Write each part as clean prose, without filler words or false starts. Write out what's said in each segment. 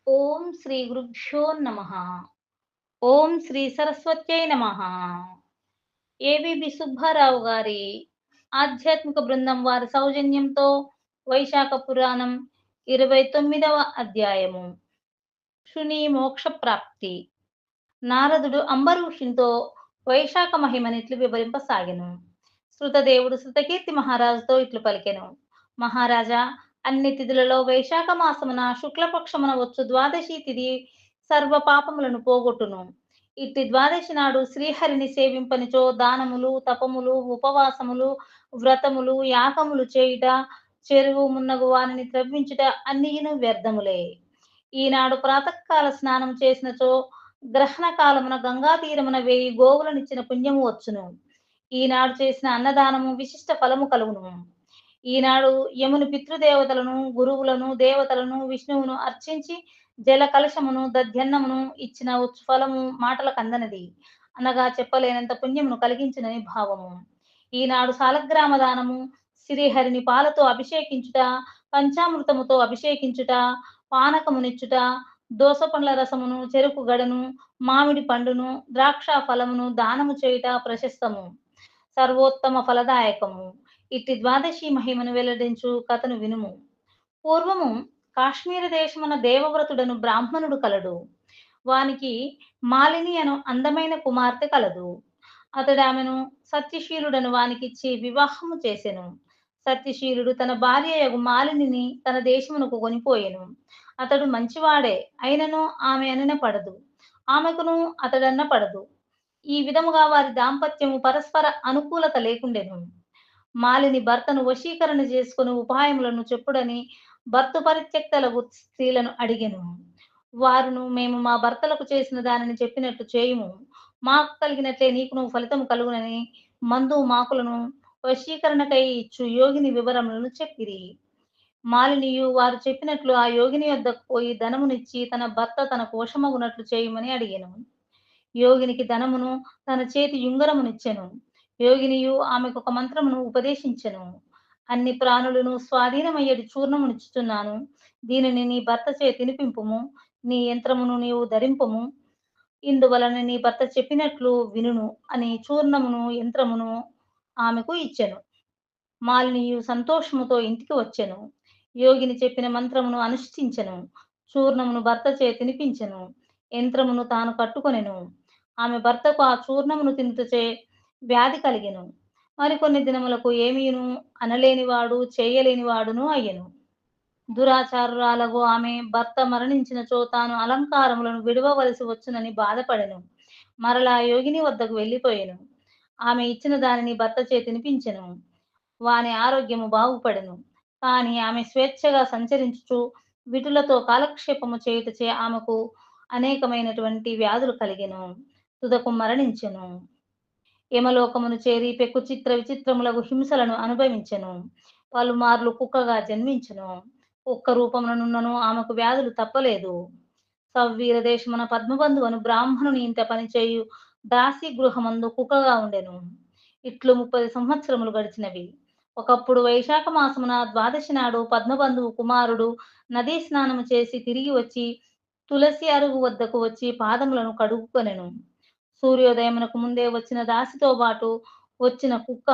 ఓం శ్రీ గురుభ్యో నమః. ఓం శ్రీ సరస్వత్యై నమః. ఏవిబి సుబ్బారావు గారి ఆధ్యాత్మిక బృందం వారి సౌజన్యంతో వైశాఖ పురాణం 29వ అధ్యాయము. శుని మోక్ష ప్రాప్తి. నారదుడు అంబరీషునితో వైశాఖ మహిమనిట్లు వివరింపసాగెను. శృతదేవుడు శృతకీర్తి మహారాజుతో ఇట్లు పలికెను. మహారాజా, అన్ని తిథులలో వైశాఖ మాసమున శుక్లపక్షమున వచ్చు ద్వాదశి తిథి సర్వ పాపములను పోగొట్టును. ఇట్టి ద్వాదశి నాడు శ్రీహరిని సేవింపనిచో దానములు, తపములు, ఉపవాసములు, వ్రతములు, యాగములు చేయుట, చెరువు మున్నగు వానిని త్రవ్వించుట అన్నియును వ్యర్థములే. ఈనాడు ప్రాతకాల స్నానం చేసినచో గ్రహణ కాలమున గంగా తీరమున 1000 గోవులనిచ్చిన పుణ్యము వచ్చును. ఈనాడు చేసిన అన్నదానము విశిష్ట ఫలము కలుగును. ఈనాడు యముని పితృదేవతలను, గురువులను, దేవతలను, విష్ణువును అర్చించి జల కలశమును, దధ్యన్నమును ఇచ్చిన ఫలము మాటలకందనిది. అనగా చెప్పలేనంత పుణ్యమును కలిగించునని భావము. ఈనాడు సాలగ్రామ దానము, శ్రీహరిని పాలతో అభిషేకించుట, పంచామృతముతో అభిషేకించుట, పానకమునిచ్చుట, దోసపండ్ల రసమును, చెరుకు గడను, మామిడి పండును, ద్రాక్ష ఫలమును దానము చేయుట ప్రశస్తము, సర్వోత్తమ ఫలదాయకము. ఇట్టి ద్వాదశి మహిమను వెల్లడించు కథను వినుము. పూర్వము కాశ్మీర దేశమున దేవవ్రతుడను బ్రాహ్మణుడు కలడు. వానికి మాలిని అను అందమైన కుమార్తె కలదు. అతడు ఆమెను సత్యశీలుడను వానికిచ్చి వివాహము చేసెను. సత్యశీలుడు తన భార్యయగు మాలినిని తన దేశమునకు కొనిపోయెను. అతడు మంచివాడే, అయినను ఆమె అనిన పడదు. ఆమెకును అతడన్న పడదు. ఈ విధముగా వారి దాంపత్యము పరస్పర అనుకూలత లేకుండెను. మాలిని భర్తను వశీకరణ చేసుకుని ఉపాయములను చెప్పుడని భర్త పరిత్యక్తలకు స్త్రీలను అడిగెను. వారును, మేము మా భర్తలకు చేసిన దానిని చెప్పినట్టు చేయుము, మాకు కలిగినట్లే నీకును ఫలితము కలుగునని మందు మాకులను వశీకరణకై ఇచ్చు యోగిని వివరములను చెప్పిరి. మాలినియు వారు చెప్పినట్లు ఆ యోగిని వద్దకు పోయి ధనమునిచ్చి తన భర్త తనకు వశమగునట్లు చేయమని అడిగెను. యోగినికి ధనమును తన చేతి యుంగరమునిచ్చెను. యోగినియు ఆమెకొక మంత్రమును ఉపదేశించెను. అన్ని ప్రాణులను స్వాధీనమయ్యేటి చూర్ణమునిచ్చుచున్నాను. దీనిని నీ భర్త చే తినిపింపుము. నీ యంత్రమును నీవు ధరింపుము. ఇందువలన నీ భర్త చెప్పినట్లు వినును అని చూర్ణమును, యంత్రమును ఆమెకు ఇచ్చెను. మాలినియు సంతోషముతో ఇంటికి వచ్చెను. యోగిని చెప్పిన మంత్రమును అనుష్ఠించెను. చూర్ణమును భర్త చే తినిపించెను. యంత్రమును తాను కట్టుకొనెను. ఆమె భర్తకు ఆ చూర్ణమును తినుటచే వ్యాధి కలిగెను. మరికొన్ని దినములకు ఏమీను అనలేనివాడు, చేయలేనివాడును అయ్యెను. దురాచారురాలగు ఆమె భర్త మరణించినచో తాను అలంకారములను విడువవలసి వచ్చునని బాధపడెను. మరలా యోగిని వద్దకు వెళ్ళిపోయెను. ఆమె ఇచ్చిన దానిని భర్త చే తినిపించెను. వాని ఆరోగ్యము బాగుపడెను. కాని ఆమె స్వేచ్ఛగా సంచరించుచు విటులతో కాలక్షేపము చేయుటచే ఆమెకు అనేకమైనటువంటి వ్యాధులు కలిగెను. తుదకు మరణించెను. యమలోకమును చేరి పెక్కు చిత్ర విచిత్రములగు హింసలను అనుభవించెను. పలుమార్లు కుక్కగా జన్మించెను. కుక్క రూపముననున్నను ఆమెకు వ్యాధులు తప్పలేదు. సవ్వీర దేశమున పద్మబంధు అను బ్రాహ్మణుని ఇంట పనిచేయు దాసీ గృహమందు కుక్కగా ఉండెను. ఇట్లు 30 సంవత్సరములు గడిచినవి. ఒకప్పుడు వైశాఖ మాసమున ద్వాదశి నాడు పద్మబంధువు కుమారుడు నదీ స్నానము చేసి తిరిగి వచ్చి తులసి అరుగు వద్దకు వచ్చి పాదములను కడుగుకొనెను. సూర్యోదయమునకు ముందే వచ్చిన దాసితో బాటు వచ్చిన కుక్క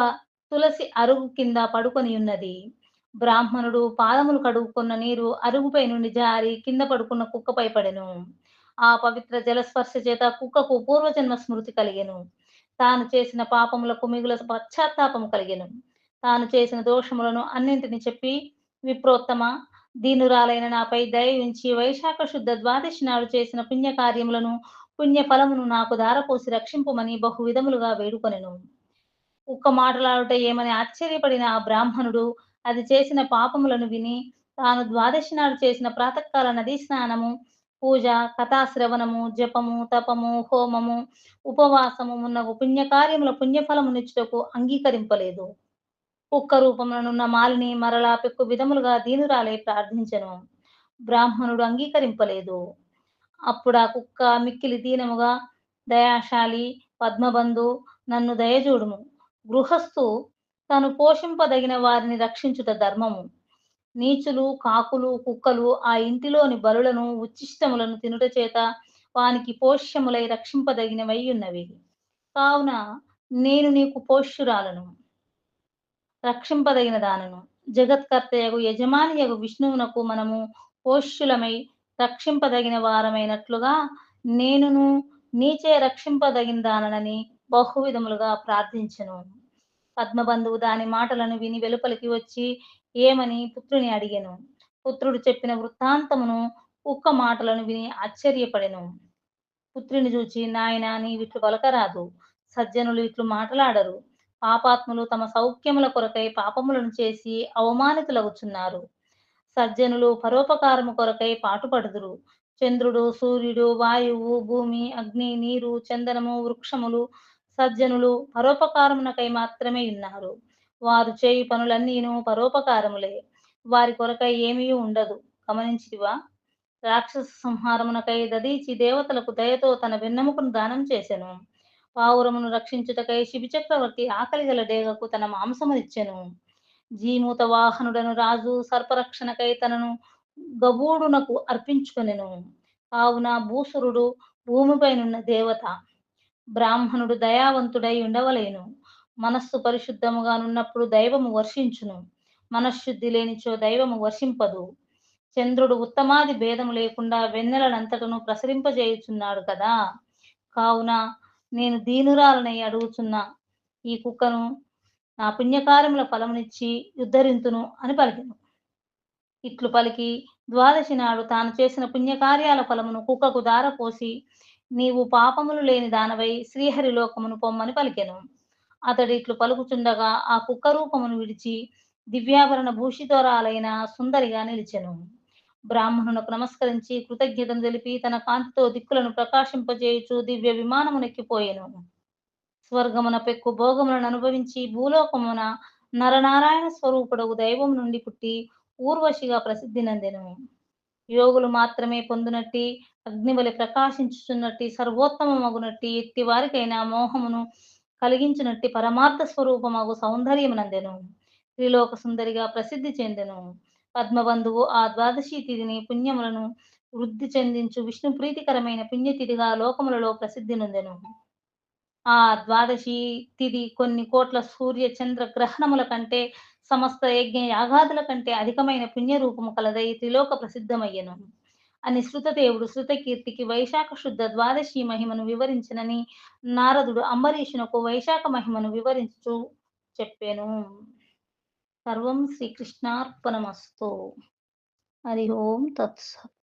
తులసి అరుగు కింద పడుకొనియున్నది. బ్రాహ్మణుడు పాదములు కడుగుకున్న నీరు అరుగుపై నుండి జారి కింద పడుకున్న కుక్కపై పడెను. ఆ పవిత్ర జలస్పర్శ చేత కుక్కకు పూర్వజన్మ స్మృతి కలిగెను. తాను చేసిన పాపములకు మిగుల పశ్చాత్తాపము కలిగెను. తాను చేసిన దోషములను అన్నింటిని చెప్పి, విప్రోత్తమ, దీనురాలైన నాపై దయ ఉంచి వైశాఖ శుద్ధ ద్వాదశి నాడు చేసిన పుణ్యకార్యములను, పుణ్యఫలమును నాకు ధారపోసి రక్షింపుమని బహు విధములుగా వేడుకొనెను. కుక్క మాటలాడుట ఏమని ఆశ్చర్యపడిన ఆ బ్రాహ్మణుడు అది చేసిన పాపములను విని, తాను ద్వాదశి నాడు చేసిన ప్రాతకాల నదీ స్నానము, పూజ, కథాశ్రవణము, జపము, తపము, హోమము, ఉపవాసము మున్నగు పుణ్యకార్యముల పుణ్యఫలమునిచ్చుటకు అంగీకరింపలేదు. కుక్క రూపముననున్న మాలిని మరలా పెక్కు విధములుగా దీనురాలై ప్రార్థించెను. బ్రాహ్మణుడు అంగీకరింపలేదు. అప్పుడా కుక్క మిక్కిలి దీనముగా, దయాశాలి పద్మబంధు, నన్ను దయజూడుము. గృహస్థు తను పోషింపదగిన వారిని రక్షించుట ధర్మము. నీచులు, కాకులు, కుక్కలు ఆ ఇంటిలోని బలులను, ఉచ్చిష్టములను తినుట చేత వానికి పోష్యములై రక్షింపదగినవయ్యున్నవి. కావున నేను నీకు పోష్యురాలను, రక్షింపదగిన దానను. జగత్కర్తయగు యజమానియగు విష్ణువునకు మనము పోష్యులమై రక్షింపదగిన వారమైనట్లుగా నేనును నీచే రక్షింపదగిన దాననని బహువిధములుగా ప్రార్థించెను. పద్మబంధువు దాని మాటలను విని వెలుపలికి వచ్చి ఏమని పుత్రుని అడిగెను. పుత్రుడు చెప్పిన వృత్తాంతమును, కుక్క మాటలను విని ఆశ్చర్యపడెను. పుత్రుని చూచి, నాయనా నీవిట్లు పలకరాదు. సజ్జనులు ఇట్లు మాటలాడరు. పాపాత్ములు తమ సౌఖ్యముల కొరకై పాపములను చేసి అవమానితులగుచున్నారు. సజ్జనులు పరోపకారము కొరకై పాటుపడుదురు. చంద్రుడు, సూర్యుడు, వాయువు, భూమి, అగ్ని, నీరు, చందనము, వృక్షములు సజ్జనులు పరోపకారమునకై మాత్రమే యున్నారు. వారు చేయు పనులన్నీను పరోపకారములే. వారి కొరకై ఏమీయూ ఉండదు. గమనించితివా? రాక్షస సంహారమునకై దధీచి దేవతలకు దయతో తన వెన్నెముకను దానం చేసెను. పావురమును రక్షించుటకై శిబిచక్రవర్తి ఆకలిగల డేగకు తన మాంసమునిచ్చెను. జీమూత వాహనుడను రాజు సర్పరక్షణకై తనను గభూడునకు అర్పించుకొనెను. కావున భూసురుడు భూమిపైనున్న దేవత. బ్రాహ్మణుడు దయావంతుడై ఉండవలెను. మనస్సు పరిశుద్ధముగానున్నప్పుడు దైవము వర్షించును. మనశ్శుద్ధి లేనిచో దైవము వర్షింపదు. చంద్రుడు ఉత్తమాది భేదము లేకుండా వెన్నెలనంతటను ప్రసరింపజేయుచున్నాడు కదా! కావున నేను దీనురాలనై అడుగుచున్న ఈ కుక్కను నా పుణ్యకార్యముల ఫలమునిచ్చి ఉద్ధరింతును అని పలికెను. ఇట్లు పలికి ద్వాదశి నాడు తాను చేసిన పుణ్యకార్యాల ఫలమును కుక్కకు ధారపోసి, నీవు పాపములు లేని దానవై శ్రీహరి లోకమును పొమ్మని పలికెను. అతడిట్లు పలుకుచుండగా ఆ కుక్క రూపమును విడిచి దివ్యాభరణ భూషితురాలైన సుందరిగా నిలిచెను. బ్రాహ్మణునకు నమస్కరించి కృతజ్ఞతను తెలిపి తన కాంతితో దిక్కులను ప్రకాశింపజేయుచు దివ్య విమానమునెక్కిపోయెను. స్వర్గమున పెక్కు భోగములను అనుభవించి భూలోకమున నరనారాయణ స్వరూపుడగు దైవము నుండి పుట్టి ఊర్వశిగా ప్రసిద్ధి నందెను. యోగులు మాత్రమే పొందునట్టి అగ్నివలె ప్రకాశించుచున్నట్టి సర్వోత్తమమగునట్టి ఎట్టి వారికైనా మోహమును కలిగించునట్టి పరమార్థ స్వరూపమగు సౌందర్యమునందెను. త్రిలోక సుందరిగా ప్రసిద్ధి చెందెను. పద్మబంధువు ఆ ద్వాదశి తిథిని పుణ్యములను వృద్ధి చెందించు విష్ణు ప్రీతికరమైన పుణ్యతిథిగా లోకములలో ప్రసిద్ధి నొందెను. ఆ ద్వాదశి తిథి కొన్ని కోట్ల సూర్య చంద్ర గ్రహణముల కంటే సమస్త యజ్ఞ యాగాదుల కంటే అధికమైన పుణ్యరూపము కలదై త్రిలోక ప్రసిద్ధమయ్యెను అని శృతదేవుడు శృతకీర్తికి వైశాఖ శుద్ధ ద్వాదశి మహిమను వివరించినని నారదుడు అంబరీషునకు వైశాఖ మహిమను వివరించుచు చెప్పెను. సర్వం శ్రీకృష్ణార్పణమస్తు. హరి ఓం తత్సత్.